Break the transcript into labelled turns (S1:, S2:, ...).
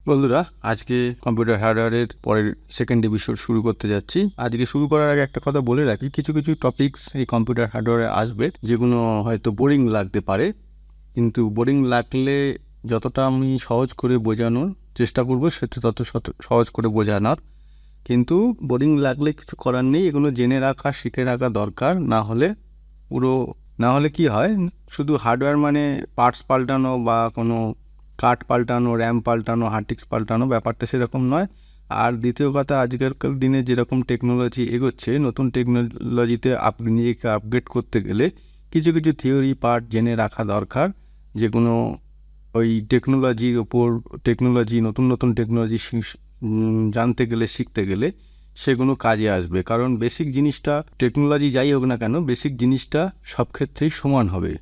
S1: বন্ধুরা, আজকে কম্পিউটার হার্ডওয়্যারের পরের সেকেন্ড এপিসোড শুরু করতে যাচ্ছি। আজকে শুরু করার আগে একটা কথা বলে রাখি, কিছু কিছু টপিকস এই কম্পিউটার হার্ডওয়্যারে আসবে যেগুলো হয়তো বোরিং লাগতে পারে, কিন্তু বোরিং লাগলে যতটা আমি সহজ করে বোঝানোর চেষ্টা করব সেটা তত সহজ করে বোঝানোর। কিন্তু বোরিং লাগলে কিছু করার নেই, এগুলো জেনে রাখা, শিখে রাখা দরকার। না হলে কি হয়, শুধু হার্ডওয়্যার মানে পার্টস পাল্টানো বা কোনো কার্ড পাল্টানো, র্যাম পাল্টানো, হার্ড ডিস্ক পাল্টানো, ব্যাপারটা সেরকম নয়। আর দ্বিতীয় কথা, আজকালকার দিনে যেরকম টেকনোলজি এগোচ্ছে, নতুন টেকনোলজিতে নিজেকে আপগ্রেড করতে গেলে কিছু কিছু থিওরি পার্ট জেনে রাখা দরকার, যেগুলো ওই টেকনোলজির ওপর নতুন নতুন টেকনোলজি জানতে গেলে, শিখতে গেলে সেগুলো কাজে আসবে। কারণ বেসিক জিনিসটা, টেকনোলজি যাই হোক না কেন, বেসিক জিনিসটা সব ক্ষেত্রেই সমান হবে।